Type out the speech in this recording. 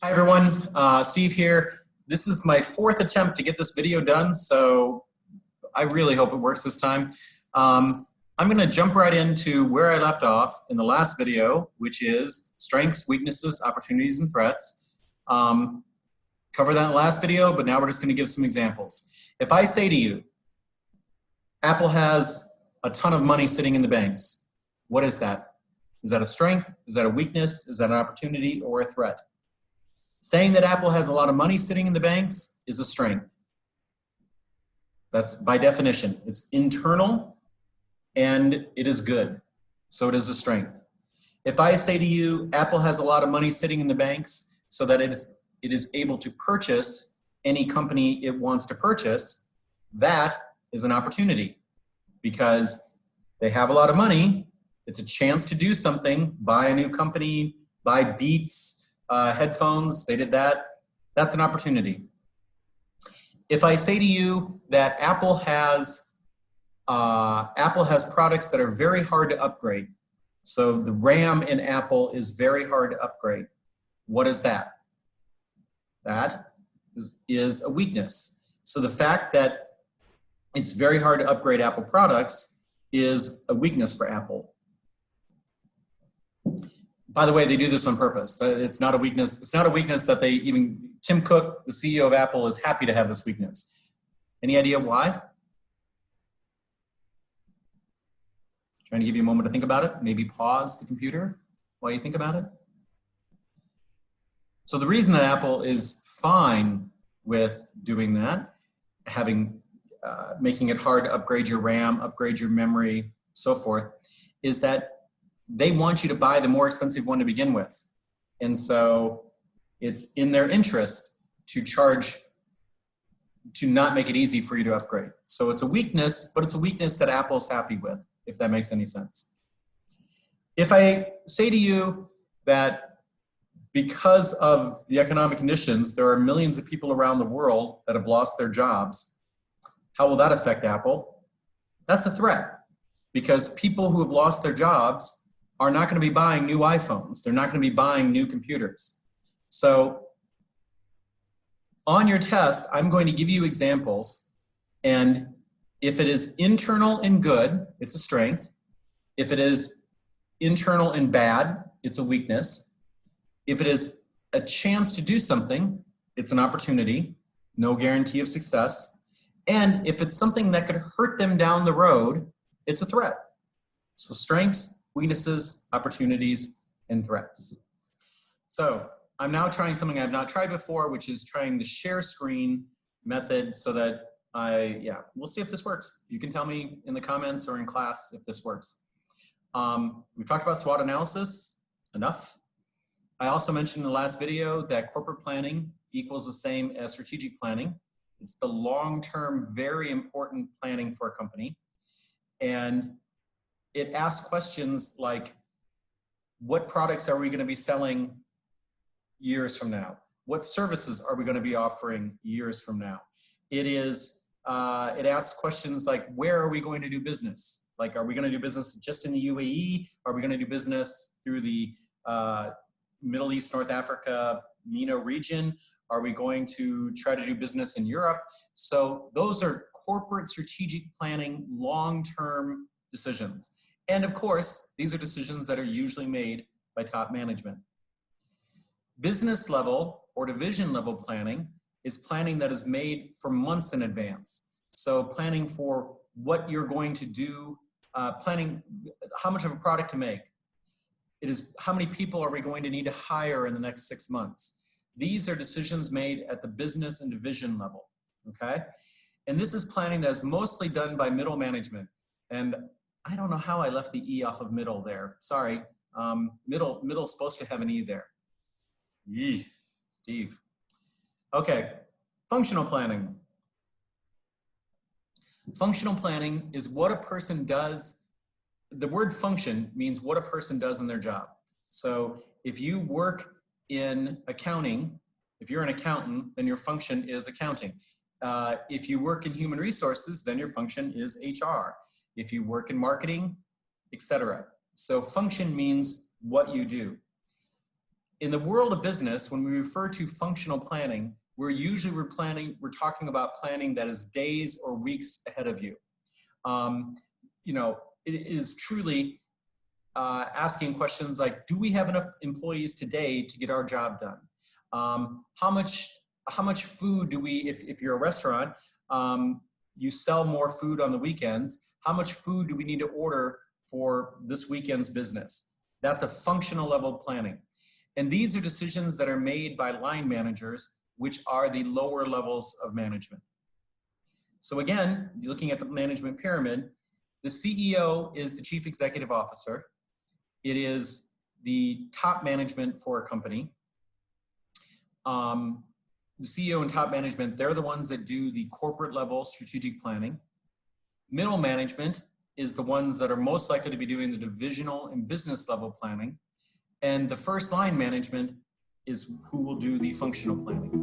Hi everyone, Steve here. This is my fourth attempt to get this video done, so I really hope it works this time. I'm going to jump right into where I left off in the last video, which is strengths, weaknesses, opportunities, and threats. Covered that in the last video, but now we're just going to give some examples. If I say to you, Apple has a ton of money sitting in the banks, what is that? Is that a strength? Is that a weakness? Is that an opportunity or a threat? Saying that Apple has a lot of money sitting in the banks is a strength. That's by definition. It's internal and it is good. So it is a strength. If I say to you, Apple has a lot of money sitting in the banks so that it is able to purchase any company it wants to purchase, that is an opportunity because they have a lot of money. It's a chance to do something, buy a new company, buy Beats, headphones, they did that. That's an opportunity. If I say to you that Apple has products that are very hard to upgrade, so the RAM in Apple is very hard to upgrade, what is that? That is a weakness. So the fact that it's very hard to upgrade Apple products is a weakness for Apple. By the way, they do this on purpose. It's not a weakness. It's not a weakness that Tim Cook, the CEO of Apple, is happy to have this weakness. Any idea why? Trying to give you a moment to think about it. Maybe pause the computer while you think about it. So the reason that Apple is fine with doing that, making it hard to upgrade your RAM, upgrade your memory, so forth, is that they want you to buy the more expensive one to begin with. And so it's in their interest to not make it easy for you to upgrade. So it's a weakness, but it's a weakness that Apple's happy with, if that makes any sense. If I say to you that because of the economic conditions, there are millions of people around the world that have lost their jobs, how will that affect Apple? That's a threat, because people who have lost their jobs are not going to be buying new iPhones. They're not going to be buying new computers. So on your test, I'm going to give you examples. And if it is internal and good, it's a strength. If it is internal and bad, it's a weakness. If it is a chance to do something, it's an opportunity, no guarantee of success. And if it's something that could hurt them down the road, it's a threat. So strengths, weaknesses, opportunities, and threats. So I'm now trying something I've not tried before, which is trying the share screen method so that we'll see if this works. You can tell me in the comments or in class if this works. We've talked about SWOT analysis, enough. I also mentioned in the last video that corporate planning equals the same as strategic planning. It's the long-term, very important planning for a company. And it asks questions like, what products are we going to be selling years from now? What services are we going to be offering years from now? It asks questions like, where are we going to do business? Like, are we going to do business just in the UAE? Are we going to do business through the Middle East, North Africa, MENA region? Are we going to try to do business in Europe? So those are corporate strategic planning, long-term decisions. And of course, these are decisions that are usually made by top management. Business level or division level planning is planning that is made for months in advance. So planning for what you're going to do, planning how much of a product to make. It is how many people are we going to need to hire in the next 6 months. These are decisions made at the business and division level, okay? And this is planning that is mostly done by middle management. And I don't know how I left the E off of middle there. Sorry. Middle's supposed to have an E there. Yee, Steve. Okay, functional planning. Functional planning is what a person does. The word function means what a person does in their job. So if you work in accounting, if you're an accountant, then your function is accounting. If you work in human resources, then your function is HR. If you work in marketing, etc. So function means what you do. In the world of business, when we refer to functional planning, we're talking about planning that is days or weeks ahead of you. It is truly asking questions like, do we have enough employees today to get our job done? How much food do we, if you're a restaurant, you sell more food on the weekends, how much food do we need to order for this weekend's business? That's a functional level planning. And these are decisions that are made by line managers, which are the lower levels of management. So again, you're looking at the management pyramid, the CEO is the chief executive officer. It is the top management for a company. The CEO and top management, they're the ones that do the corporate level strategic planning. Middle management is the ones that are most likely to be doing the divisional and business level planning. And the first line management is who will do the functional planning.